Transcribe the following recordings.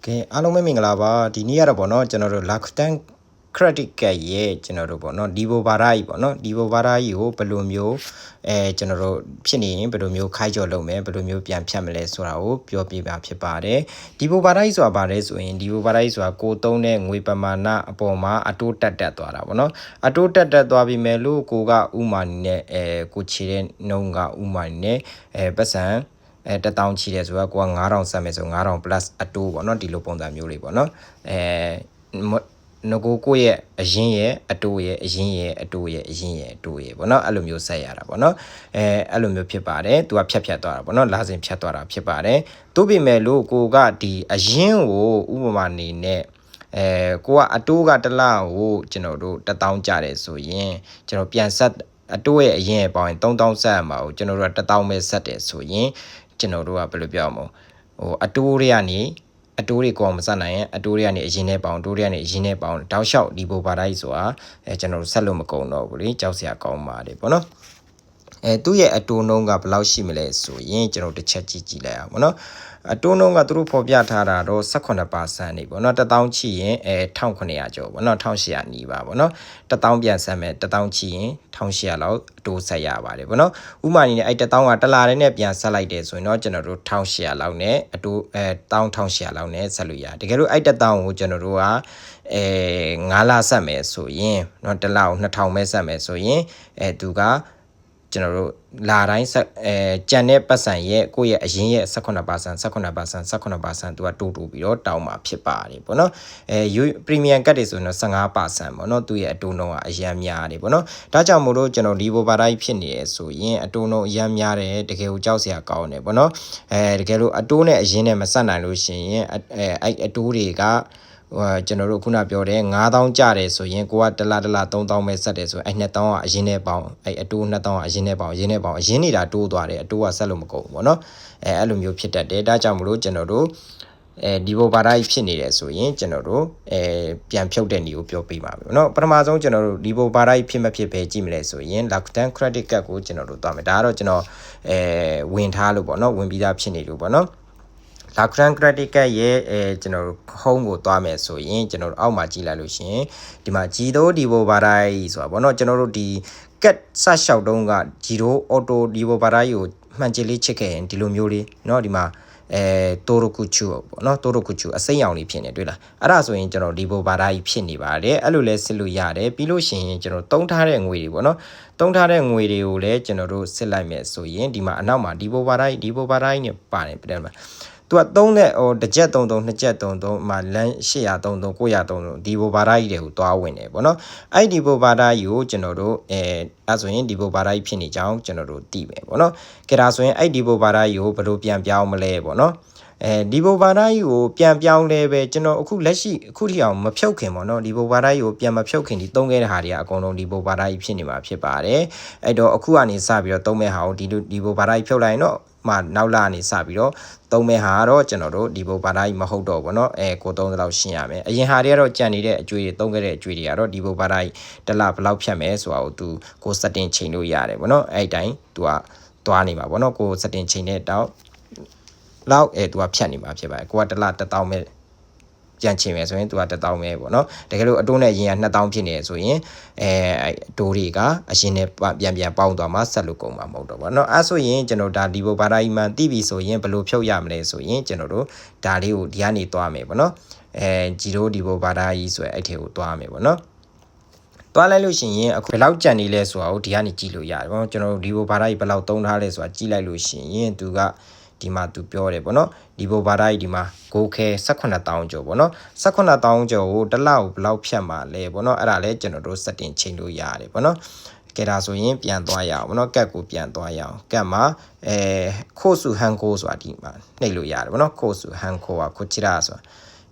ကဲအားလုံးပဲမင်္ဂလာပါဒီနေ့ကတော့ဗောနော်ကျွန်တော်တို့ Rakuten Credit Card ရဲ့ကျွန်တော်တို့ဗောနော်ဒီဘိုဘာရာကြီးဗောနော်ဒီဘိုဘာရာကြီးကိုဘယ်လိုမျိုးကျွန်တော်တို့ဖြစ်နေရင်ဘယ်လိုမျိုးခိုင်းကြော်လုပ်မယ်ဘယ်လိုမျိုးပြန်ဖြတ်မလဲဆိုတာကိုပြောပြပါဖြစ်ပါတယ်ဒီဘိုဘာရာကြီးဆိုတာဗါလဲဆိုရင်ဒီဘိုဘာရာကြီးဆိုတာကိုသုံးတဲ့ငွေပမာဏအပေါ်မှာအတိုးတက်သွားတာဗောနော်အတိုးတက်သွားပြီမဲ့လို့ကိုကဥမာနေနဲ့ကိုချေတဲ့နှုံးကဥမာနေနဲ့ပတ်စံ1000ချီတယ်ဆိုတော့ကိုက9000ဆက်မယ်ဆို9000 plus အတိုးပေါ့နော်ဒီလိုပုံစံမျိုးလေးပေါ့နော်ငကိုရဲ့အရင်ရဲ့အတိုးရဲ့အရင်ရဲ့အတိုးရဲ့အရင်ရဲ့အတိုးရဲ့ပေါ့နော်အဲ့လိုမျိုးဆက်ရတာပေါ့နော်အဲ့လိုမျိုးဖြစ်ပါတယ်သူကဖြတ်သွားတာပေါ့နော်လာစဉ်ဖြတ်သွားတာဖြစ်ပါတယ်သို့ပေမဲ့လို့ကိုကဒီအရင်ကိုဥပမာနေနဲ့ကိုကအတိုးကတစ်လကိုကျွန်တော်တို့1000ကျတယ်ဆိုရင်ကျွန်တော်ပြန်ဆက်အတိုးရဲ့အရင်ပေါင်းရင်3000ဆက်ရမှာကိုကျွန်တော်တို့က1000ပဲဆက်တယ်ဆိုရင်ကျွန်တော်တို့ကဘယ်လိုပြောမလဲအတိုးတွေကနေအတိုးတွေကောမစနိုင်ရင်အတိုးတွေကနေအရင်နဲ့ပေါင်းအတိုးတွေကနေအရင်နဲ့ပေါင်းတောက်လျှောက်ဒီဘိုဘာတိုင်းဆိုတာကျွန်တော်တို့ဆက်လို့မကုန်တော့ဘူးလေကြောက်စရာကောင်းပါတယ်ပေါ့နော်သူ့ရဲ့အတိုးနှုန်းကဘယ်လောက်ရှိမလဲဆိုရင်ကျွန်တော်တစ်ချက်ကြည့်လိုက်အောင်ပေါ့နော်အတိုးနှုန်းကသူတို့ဖော်ပြထားတာတော့18%နေပေါ့နော်1000ချီရင်1900ကျော်ပေါ့နော်1800နီးပါပေါ့နော်1000ပြန်ဆက်မယ်1000ချီရင်1800လောက်အတိုးဆက်ရပါတယ်ပေါ့နော်ဥမာအနေနဲ့အဲ့1000ကတစ်လာတဲ့နဲ့ပြန်ဆက်လိုက်တယ်ဆိုရင်တော့ကျွန်တော်တို့1800လောက်နဲ့အတိုး1800လောက်နဲ့ဆက်လို့ရတကယ်လို့အဲ့1000ကိုကျွန်တော်တို့က9လဆက်မယ်ဆိုရင်เนาะတစ်လကို2000ပဲဆက်မယ်ဆိုရင်သူကကျွန်တော်တို့လာတိုင်းကြံတဲ့ပတ်စံရဲ့ကိုယ့်ရဲ့အရင်ရဲ့18%သူကတိုးပြီးတော့တောင်းမှာဖြစ်ပါတယ်ပေါ့နော်ပရီမီယံကတ်တွေဆိုရင်တော့15%ပေါ့နော်သူ့ရဲ့အတိုးနှုန်းကအရန်များတယ်ပေါ့နော်ဒါကြောင့်မို့လို့ကျွန်တော်ဒီဘိုဘာတိုင်းဖြစ်နေရဆိုရင်အတိုးနှုန်းအရန်များတယ်တကယ်ကိုကြောက်စရာကောင်းတယ်ပေါ့နော်တကယ်လို့အတိုးနဲ့အရင်နဲ့မဆက်နိုင်လို့ရှိရင်အဲ့အတိုးတွေကကျွန်တော်တို့ခုနပြောတဲ့9000ကျတယ်ဆိုရင်ကိုကတစ်လ3000ပဲဆက်တယ်ဆိုရင်အဲ့2000ကအရင်နဲ့ပေါင်းအဲ့အတိုး2000ကအရင်နဲ့ပေါင်းအရင်နေတာတိုးသွားတယ်အတိုးကဆက်လို့မကုန်ဘူးပေါ့နော်အဲ့လိုမျိုးဖြစ်တတ်တယ်ဒါကြောင့်မလို့ကျွန်တော်တို့ဒီဘိုဘာတိုင်းဖြစ်နေတယ်ဆိုရင်ကျွန်တော်တို့ပြန်ဖြုတ်တဲ့နေကိုပြောပြပါမယ်เนาะပထမဆုံးကျွန်တော်တို့ဒီဘိုဘာတိုင်းဖြစ်မဖြစ်ပဲကြည့်မလဲဆိုရင် Rakuten Credit Card ကိုကျွန်တော်တို့သွားမယ်ဒါကတော့ကျွန်တော်ဝင်ထားလို့ပေါ့เนาะဝင်ပြီးသားဖြစ်နေလို့ပေါ့เนาะRakuten Credit Card ရဲ့ကျွန်တော်တို့ home ကိုသွားမယ်ဆိုရင်ကျွန်တော်တို့အောက်မှာကြည့်လိုက်လို့ရှင်ဒီမှာ Giro ဒီဘိုဘာတိုင်းဆိုတာပေါ့เนาะကျွန်တော်တို့ဒီ cat စလျှောက်တုံးက Giro Auto ဒီဘိုဘာတိုင်းကိုမှန်ချစ်လေးချစ်ခဲ့ရင်ဒီလိုမျိုးလေးเนาะဒီမှာတိုရိုကူချူပေါ့နော်တိုရိုကူချူအစိမ်းရောင်လေးဖြစ်နေတွေ့လားအဲ့ဒါဆိုရင်ကျွန်တော်ဒီဘိုဘာတိုင်းဖြစ်နေပါတယ်အဲ့လိုလဲစစ်လို့ရတယ်ပြီးလို့ရှိရင်ကျွန်တော်တုံးထားတဲ့ငွေတွေပေါ့နော်တုံးထားတဲ့ငွေတွေကိုလည်းကျွန်တော်တို့စစ်လိုက်မယ်ဆိုရင်ဒီမှာအနောက်မှာဒီဘိုဘာတိုင်းနဲ့ပါတယ်ပြန်မှာသူက3နဲ့တစ်ချက်33နှစ်ချက်33မှာလမ်း833 933ဒီဘိုဘာတိုင်းတွေကိုတွားဝင်တယ်ပေါ့နော်အဲ့ဒီဘိုဘာတိုင်းကိုကျွန်တော်တို့အဲ့ဆိုရင်ဒီဘိုဘာတိုင်းဖြစ်နေကြောင်းကျွန်တော်တို့သိမယ်ပေါ့နော်ကဲဒါဆိုရင်အဲ့ဒီဘိုဘာတိုင်းကိုဘယ်လိုပြန်ပြောင်းမလဲပေါ့နော်ဒီဘိုဘာတိုင်းကိုပြန်ပြောင်းလဲပဲကျွန်တော်အခုလက်ရှိအခုထိအောင်မဖြုတ်ခင်ပေါ့နော်ဒီဘိုဘာတိုင်းကိုပြန်မဖြုတ်ခင်ဒီသုံးခဲ့တဲ့ဟာတွေကအကုန်လုံးဒီဘိုဘာတိုင်းဖြစ်နေမှာဖြစ်ပါတယ်အဲ့တော့အခုကနေစပြီးတော့သုံးမဲ့ဟာကိုဒီဘိုဘာတိုင်းဖြုတ်လိုက်ရင်တော့မှနောက်လာနေစပြီးတော့သုံးမဲ့ဟာကတော့ကျွန်တော်တို့ဒီဘိုဘာတိုင်းမဟုတ်တော့ဘူးเนาะကိုသုံးသလောက်ရှင်းရမယ်အရင်ဟာတွေကတော့ကြံနေတဲ့အကျွေးတွေသုံးခဲ့တဲ့အကျွေးတွေကတော့ဒီဘိုဘာတိုင်းတစ်လဘယ်လောက်ဖြတ်မယ်ဆိုတာကိုသူကို setting ချိန်လို့ရတယ်ပေါ့เนาะအဲ့တိုင်းသူကသွားနေမှာပေါ့เนาะကို setting ချိန်တဲ့တောက်လောက်သူကဖြတ်နေမှာဖြစ်ပါတယ်ကိုကတစ်လ1000ပဲကြံချင်မယ်ဆိုရင်သူက1000ပဲပေါ့နော်တကယ်လို့အတိုးနဲ့အရင်က2000ဖြစ်နေဆိုရင်အတိုးတွေကအရင်နဲ့ပြန်ပေါင်းသွားမှဆက်လို့ကုန်မှာမဟုတ်တော့ဘူးเนาะအဲ့ဆိုရင်ကျွန်တော်ဒါဒီဘိုဘာတိုင်းမှန်သိပြီဆိုရင်ဘယ်လိုဖြုတ်ရမလဲဆိုရင်ကျွန်တော်တို့ဒါလေးကိုဒီကနေသွားမယ်ပေါ့နော်ဂျီရိုဒီဘိုဘာတိုင်းဆိုအဲ့ထဲကိုသွားမယ်ပေါ့နော်သွားလိုက်လို့ရှိရင်အခုဘယ်လောက်ကြံနေလဲဆိုတာကိုဒီကနေကြည့်လို့ရတယ်ပေါ့ကျွန်တော်တို့ဒီဘိုဘာတိုင်းဘယ်လောက်သုံးထားလဲဆိုတာကြည့်လိုက်လို့ရှိရင်သူကဒီမှာသူပြောတယ်ပေါ့နော်ဒီဘိုဘာတိုင်းဒီမှာကိုခဲ18000ကျော်ပေါ့နော်18000ကျော်ကိုတစ်လောက်ဘယ်လောက်ဖြတ်မှာလဲပေါ့နော်အဲ့ဒါလဲကျွန်တော်တို့ setting ချိန်လို့ရတယ်ပေါ့နော်ကဲဒါဆိုရင်ပြန်သွားရအောင်ပေါ့နော်ကတ်ကိုပြန်သွားရအောင်ကတ်မှာခို့စုဟန်ကိုဆိုတာဒီမှာနှိပ်လို့ရတယ်ပေါ့နော်ခို့စုဟန်ကိုကခိုချီရာဆိုတာ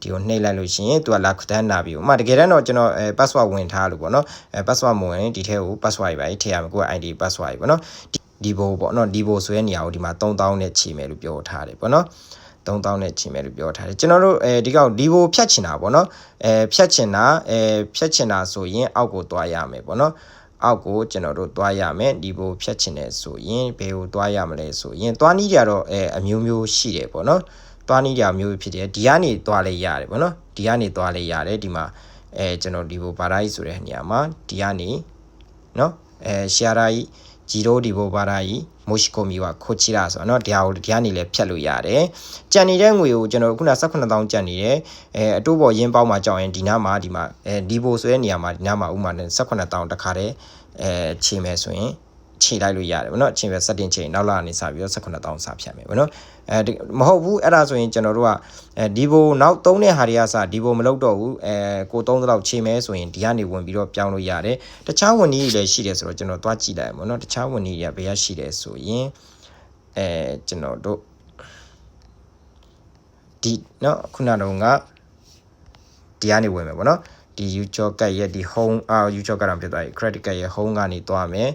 ဒီကိုနှိပ်လိုက်လို့ရှိရင်သူကလာခတန်းနာပြီဥမာတကယ်တော့ကျွန်တော်password ဝင်ထားလို့ပေါ့နော်password မဝင်ဒီထဲကို password ပဲထည့်ရမယ်ကိုယ် ID password ပေါ့နော်ဒီဘိုပေါ့နော်ဒီဘိုဆိုတဲ့နေရာကိုဒီမှာ3000နဲ့ချိန်မယ်လို့ပြောထားတယ်ပေါ့နော်3000နဲ့ချိန်မယ်လို့ပြောထားတယ်ကျွန်တော်တို့ဒီကောက်ဒီဘိုဖြတ်ချင်တာပေါ့နော်ဖြတ်ချင်တာဆိုရင်အောက်ကိုသွားရမယ်ပေါ့နော်အောက်ကိုကျွန်တော်တို့သွားရမယ်ဒီဘိုဖြတ်ချင်တယ်ဆိုရင်ဘယ်ကိုသွားရမလဲဆိုရင်သွားနည်းကြတော့အမျိုးမျိုးရှိတယ်ပေါ့နော် သွားနည်းရာမျိုးဖြစ်တယ်ဒီကနေသွားလဲရတယ်ပေါ့နော်ဒီကနေသွားလဲရတယ်ဒီမှာကျွန်တော်ဒီဘိုဘာရာကြီးဆိုတဲ့နေရာမှာဒီကနေနော်ရှီယာရာကြီးဂျီရိုဒီဘိုဘာရာကြီးမိုရှိကိုမီဝါခိုချီရာဆိုတော့เนาะဒီဟာကိုဒီကနေလည်းဖြတ်လို့ရတယ်ကြံနေတဲ့ငွေကိုကျွန်တော်ခုန18000ကျန်နေတယ်အတိုးပေါ်ရင်းပေါင်းမှာကြောက်ရင်ဒီနားမှာဒီမှာဒီဘိုဆိုတဲ့နေရာမှာဒီနားမှာဥမာနဲ့18000တခါတည်းခြေမယ်ဆိုရင်ခြေလိုက်လို့ရတယ်ဗောနော်ခြေပဲ setting ချိန်နောက်လာနေစပြီးတော့18000စာဖြတ်မယ်ဗောနော်မဟုတ်ဘူးအဲ့ဒါဆိုရင်ကျွန်တော်တို့ကဒီဘိုနောက်3တဲ့ဟာတွေကစဒီဘိုမလုပ်တော့ဘူးကို3လောက်ခြေမဲဆိုရင်ဒီကနေဝင်ပြီးတော့ပြောင်းလို့ရတယ်တခြားဝန်ကြီးတွေလည်းရှိတယ်ဆိုတော့ကျွန်တော်သွားကြည့်လိုက်ဗောနော်တခြားဝန်ကြီးတွေကဘယ်ရရှိတယ်ဆိုရင်ကျွန်တော်တို့ဒီเนาะခုနကတော့ဒီကနေဝင်မယ်ဗောနော်ဒီ user card ရဲ့ဒီ home user card တော့ဖြစ်သွားပြီ credit card ရဲ့ home ကနေသွားမယ်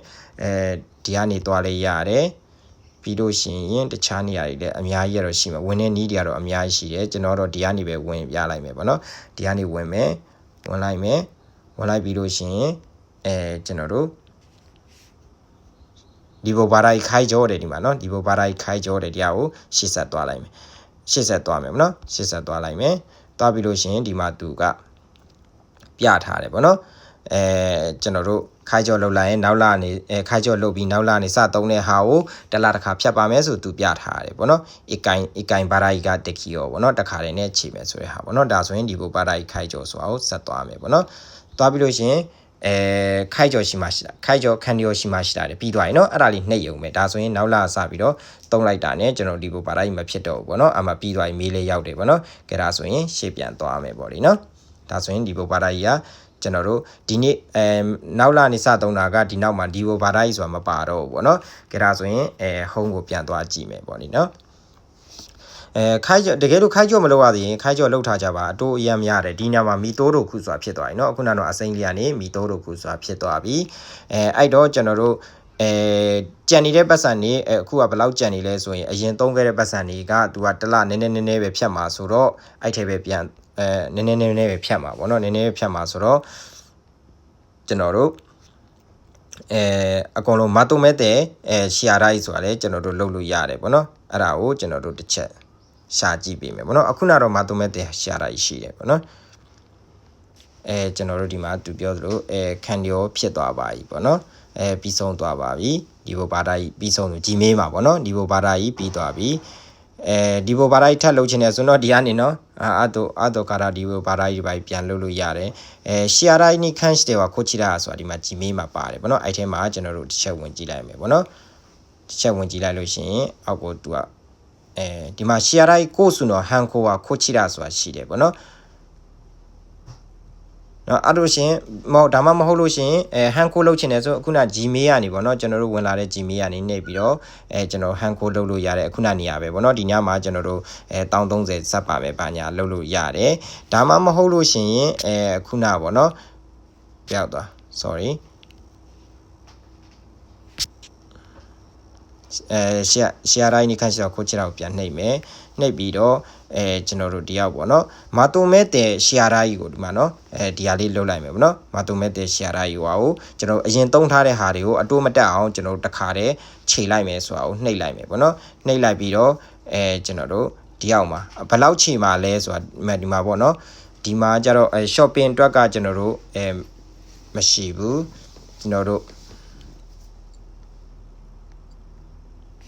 ဒီကနေသွားလဲရတယ်ပြီးလို့ရှိရင်တခြားနေရာတွေလည်းအများကြီးရတော့ရှိမှာဝင်တဲ့နည်းတွေကတော့အများကြီးရှိတယ်ကျွန်တော်တော့ဒီကနေပဲဝင်ပြလိုက်မယ်ဗောနော်ဒီကနေဝင်မယ်ဝင်လိုက်မယ်ဝင်လိုက်ပြီးလို့ရှိရင်ကျွန်တော်တို့ဒီဘိုဘာရာကြီးခိုင်းကြောတယ်ဒီမှာเนาะဒီဘိုဘာရာကြီးခိုင်းကြောတယ်တရားကိုရှေ့ဆက်သွားလိုက်မယ်ရှေ့ဆက်သွားမယ်ဗောနော်ရှေ့ဆက်သွားလိုက်မယ်သွားပြီးလို့ရှိရင်ဒီမှာသူကပြထားတယ်ဗောနော်ကျွန်တော်တို့ခိုင်းကြောလောက်လိုက်ရင်နောက်လာနေခိုင်းကြောလုတ်ပြီးနောက်လာနေစသုံးတဲ့ဟာကိုတလားတစ်ခါဖြတ်ပါမယ်ဆိုသူပြထားတယ်ဗောနော်အကိုင်ဘာရာကြီးကတခီရောဗောနော်တစ်ခါတည်းနဲ့ချိန်မယ်ဆိုတဲ့ဟာဗောနော်ဒါဆိုရင်ဒီဘိုဘာရာကြီးခိုင်းကြောဆိုတာကိုဆက်သွားမယ်ဗောနော်သွားပြီးလို့ရှိရင်ခိုက်ကြော်ရှိမှရှိတာခိုက်ကြော်ခန်ဒီယောရှိမှရှိတာတယ်ပြီးသွားရင်เนาะအဲ့ဒါလေးနှိပ်ရုံပဲဒါဆိုရင်နောက်လာစပြီးတော့တုံးလိုက်တာ ਨੇ ကျွန်တော်ဒီဘိုဘာရာကြီးမဖြစ်တော့ဘူးပေါ့เนาะအမှပြီးသွားရင်မေးလေးရောက်တယ်ပေါ့เนาะကဲဒါဆိုရင်ရှေ့ပြန်သွားမယ်ပေါ့လေเนาะဒါဆိုရင်ဒီဘိုဘာရာကြီးကကျွန်တော်တို့ဒီနေ့နောက်လာနေစသုံးတာကဒီနောက်မှာဒီဘိုဘာရာကြီးဆိုတာမပါတော့ဘူးပေါ့เนาะကဲဒါဆိုရင် home ကိုပြန်သွားကြည့်မယ်ပေါ့လေเนาะခိုင်းကြောတကယ်လို့ခိုင်းကြောမလုပ်ရသေးရင်ခိုင်းကြောလောက်ထားကြပါအတိုးအရမ်းများတယ်ဒီညမှာမီတိုးတို့ခုဆိုတာဖြစ်သွားပြီเนาะအခုကတော့အစိမ့်လေးကနေမီတိုးတို့ခုဆိုတာဖြစ်သွားပြီအဲ့တော့ကျွန်တော်တို့ကြံနေတဲ့ပတ်စံနေအခုကဘယ်လောက်ကြံနေလဲဆိုရင်အရင်သုံးခဲ့တဲ့ပတ်စံတွေကသူကတစ်လနည်းနည်းပဲဖြတ်မှာဆိုတော့အဲ့ထဲပဲပြန်နည်းနည်းပဲဖြတ်မှာပေါ့เนาะနည်းနည်းဖြတ်မှာဆိုတော့ကျွန်တော်တို့အကုန်လုံးမတုံးမဲ့တဲ့ရှီယာရိုက်ဆိုတာလည်းကျွန်တော်တို့လုပ်လို့ရတယ်ပေါ့เนาะအဲ့ဒါကိုကျွန်တော်တို့တစ်ချက်ရှာကြည့်ပေးမယ်ဗောနော်အခုကတော့မတုံးမဲ့တဲ့ရှာတာရှိတယ်ဗောနော်ကျွန်တော်တို့ဒီမှာသူပြောသလိုခံရောဖြစ်သွားပါပြီဗောနော်ပြီးဆုံးသွားပါပြီဒီဘိုဘာသာကြီးပြီးဆုံးလို့ဂျီမေးမှာဗောနော်ဒီဘိုဘာသာကြီးပြီးသွားပြီဒီဘိုဘာသာကြီးထပ်လုပ်ချင်တယ်ဆိုတော့ဒီကနေနော်အတော့ကာရာဒီဘိုဘာသာကြီးပဲပြန်လုပ်လို့ရတယ်ရှီယာရိုင်းနီခန့်တဲ့ကခိုချီရာဆိုတာဒီမှာဂျီမေးမှာပါတယ်ဗောနော်အဲ့ထဲမှာကျွန်တော်တို့တစ်ချက်ဝင်ကြည့်လိုက်မယ်ဗောနော်တစ်ချက်ဝင်ကြည့်လိုက်လို့ရှိရင်အောက်ကိုသူကဒီမှာရှီယာရိုက်ကိုဆုနော်ဟန်ကိုကခိုချီရာဆိုတာရှိတယ်ဗောနော်အဲ့လိုရှင်ဒါမှမဟုတ်လို့ရှင်ဟန်ကိုလုပ်ချင်တယ်ဆိုအခုန Gmail ကနေဗောနော်ကျွန်တော်တို့ဝင်လာတဲ့ Gmail ကနေနှိပ်ပြီးတော့ကျွန်တော်ဟန်ကိုလုပ်လို့ရတယ်အခုနနေရာပဲဗောနော်ဒီညမှာကျွန်တော်တို့1030စပ်ပါပဲဘာညာလုပ်လို့ရတယ်ဒါမှမဟုတ်လို့ရှင်ခုနဗောနော်ပြောက်သွား sorry ရှီယာရိုင်းနေခန့်ရှိတော့ခိုချီရာကိုပြန်နှိပ်မယ်နှိပ်ပြီးတော့ကျွန်တော်တို့ဒီရောက်ပေါ့နော်မာတိုမဲတဲ့ရှီယာရိုင်းကိုဒီမှာနော်ဒီဟာလေးလုတ်လိုက်မယ်ပေါ့နော်မာတိုမဲတဲ့ရှီယာရိုင်းကိုကျွန်တော်အရင်သုံးထားတဲ့ဟာတွေကိုအတိုးမတက်အောင်ကျွန်တော်တခါတည်းခြေလိုက်မယ်ဆိုတာကိုနှိပ်လိုက်မယ်ပေါ့နော်နှိပ်လိုက်ပြီးတော့ကျွန်တော်တို့ဒီရောက်မှာဘယ်လောက်ခြေမှာလဲဆိုတာဒီမှာပေါ့နော်ဒီမှာကျတော့shopping အတွက်ကကျွန်တော်တို့မရှိဘူးကျွန်တော်တို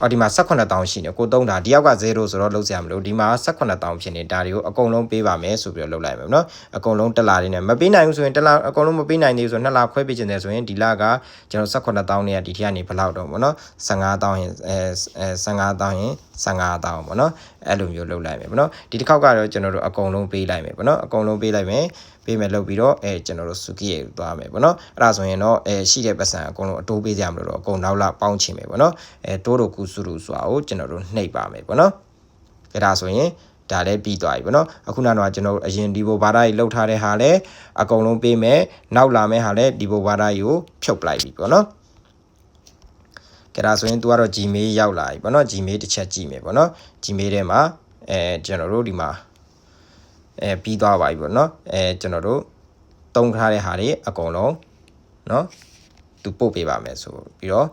့ဒီမှာ18000ရှိနေကိုသုံးတာဒီယောက်က0ဆိုတော့လုံးစရာမလိုဒီမှာ18000ဖြစ်နေဒါတွေကိုအကုန်လုံးပေးပါမယ်ဆိုပြီးတော့လုပ်လိုက်မယ်เนาะအကုန်လုံးတစ်လလေးနဲ့မပေးနိုင်ဘူးဆိုရင်တစ်လအကုန်လုံးမပေးနိုင်သေးဘူးဆိုတော့2လခွဲပေးခြင်းတယ်ဆိုရင်ဒီလကကျွန်တော်18000နဲ့ဒီထက်ကနေဘယ်လောက်တော့ဗောနော်15000ရင်15000ရင်15000ဗောနော်အဲ့လိုမျိုးလုပ်လိုက်မယ်ဗောနော်ဒီတစ်ခေါက်ကတော့ကျွန်တော်တို့အကုန်လုံးပေးလိုက်မယ်ဗောနော်အကုန်လုံးပေးလိုက်မယ်ပေးမယ်လုပ်ပြီးတော့ကျွန်တော်တို့စုကီရဲ့သွားမယ်ဗောနော်အဲ့ဒါဆိုရင်တော့ရှိတဲ့ပတ်စံအကုန်လုံးအတိုးပေးကြမလို့တော့အကုန်နောက်လာပေါင်းချင်မယ်ဗောနော်တိုးတို့ကူစုလို့ဆိုတာကိုကျွန်တော်တို့နှိပ်ပါမယ်ဗောနော်အဲ့ဒါဆိုရင်ဒါလည်းပြီးသွားပြီဗောနော်အခုနောက်ကျွန်တော်တို့အရင်ဒီဘိုဘာသာကြီးလှုပ်ထားတဲ့ဟာလည်းအကုန်လုံးပေးမယ်နောက်လာမယ့်ဟာလည်းဒီဘိုဘာသာကြီးကိုဖြုတ်လိုက်ပြီဗောနော်ကဲဒါဆိုရင် तू ကတော့ Gmail ရောက်လာပြီဗောနော် Gmail တစ်ချက်ကြည့်မယ်ဗောနော် Gmail ထဲမှာကျွန်တော်တို့ဒီမှာပြီးသွားပါပြီဗောနော်ကျွန်တော်တို့တုံးထားတဲ့ဟာတွေအကုန်လုံးเนาะ तू ပို့ပေးပါမယ်ဆိုပြီးတော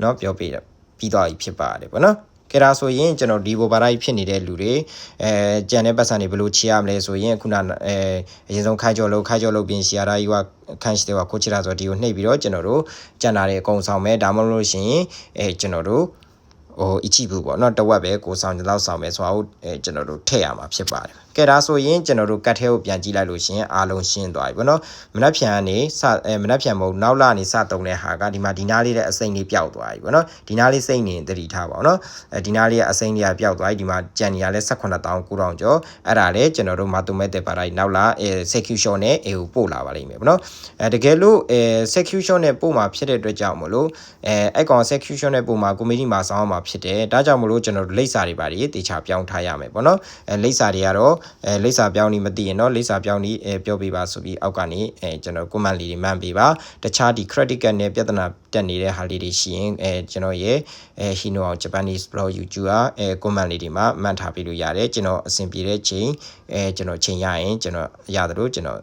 ့เนาะပြောပေးတယ်ပြီးသွားပြီဖြစ်ပါတယ်ဗောနော် ကဲဒါဆိုရင်ကျွန်တော်ဒီဘိုဘာတိုင်းဖြစ်နေတဲ့လူတွေကြံတဲ့ပတ်စံတွေဘယ်လိုချရမလဲဆိုရင်ခုနအရင်ဆုံးခိုင်ကျော်လို့ပြင်ရှီယာရာယူကခန့်ရှိတဲ့ကိုချရာဆိုဒီကိုနှိပ်ပြီးတော့ကျွန်တော်တို့ကြံတာတွေအကုန်ဆောင်မယ်ဒါမှမဟုတ်လို့ရှိရင်ကျွန်တော်တို့အချီဘူးပေါ့နော်တဝက်ပဲကိုဆောင်လောက်ဆောင်မယ်ဆိုတော့ကျွန်တော်တို့ထည့်ရမှာဖြစ်ပါတယ်ကဲဒါဆိုရင်ကျွန်တော်တို့ကတ်ထဲကိုပြန်ကြည့်လိုက်လို့ရှင်အားလုံးရှင်းသွားပြီပေါ့နော်မနှက်ဖြန်ကနေမနှက်ဖြန်မဟုတ်နောက်လာနေစတုံတဲ့ဟာကဒီမှာဒီနားလေးတဲ့အစိမ့်လေးပျောက်သွားပြီပေါ့နော်ဒီနားလေးစိမ့်နေတတိထားပါတော့နော်ဒီနားလေးကအစိမ့်လေးကပျောက်သွားပြီဒီမှာကြံနေရလဲ18900ကျော်အဲ့ဒါလဲကျွန်တော်တို့ mathematics ပါတိုင်းနောက်လာexecution နဲ့ကိုပို့လာပါလိမ့်မယ်ပေါ့နော်တကယ်လို့execution နဲ့ပို့မှာဖြစ်တဲ့အတွက်ကြောင့်မလို့အဲ့ကောင် execution နဲ့ပို့မှာ committee မှာဆောင်းမှာဖြစ်တယ်ဒါကြောင့်မလို့ကျွန်တော်တို့လိပ်စာတွေပါတယ်တေချာပြောင်းထားရမယ်ပေါ့နော်လိပ်စာတွေကတော့လိပ်စာပြောင်းနေမသိရင်တော့လိပ်စာပြောင်းနေပြောပြပါဆိုပြီးအောက်ကနေကျွန်တော် comment လေးတွေမှန်ပေးပါတခြားဒီ critical နဲ့ပြဿနာတက်နေတဲ့ဟာလေးတွေရှိရင်ကျွန်တော်ရဲ့Hino အောင် Japanese blog YouTube comment လေးတွေမှာမှတ်ထားပေးလို့ရတယ်ကျွန်တော်အဆင်ပြေတဲ့ချိန်ကျွန်တော်ချိန်ရရင်ကျွန်တော်ရတယ်လို့ကျွန်တော်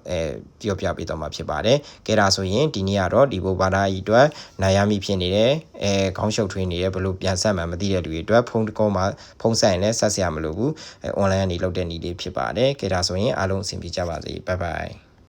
ပြောပြပေးတော့မှာဖြစ်ပါတယ်ကဲဒါဆိုရင်ဒီနေ့ကတော့ဒီဘိုဘာသာကြီးအတွက်နိုင်ရမိဖြစ်နေတယ်ခေါင်းရှုပ်ထွေးနေတယ်ဘလို့ပြန်ဆက်မှမသိတဲ့လူတွေအတွက်ဖုန်းတကောမှာဖုန်းဆက်ရင်လည်းဆက်စရာမလိုဘူးonline ကနေလုပ်တဲ့နည်းလေးဖြစ်ပါတယ်ကဲဒါဆိုရင်အားလုံးအဆင်ပြေကြပါစေ bye bye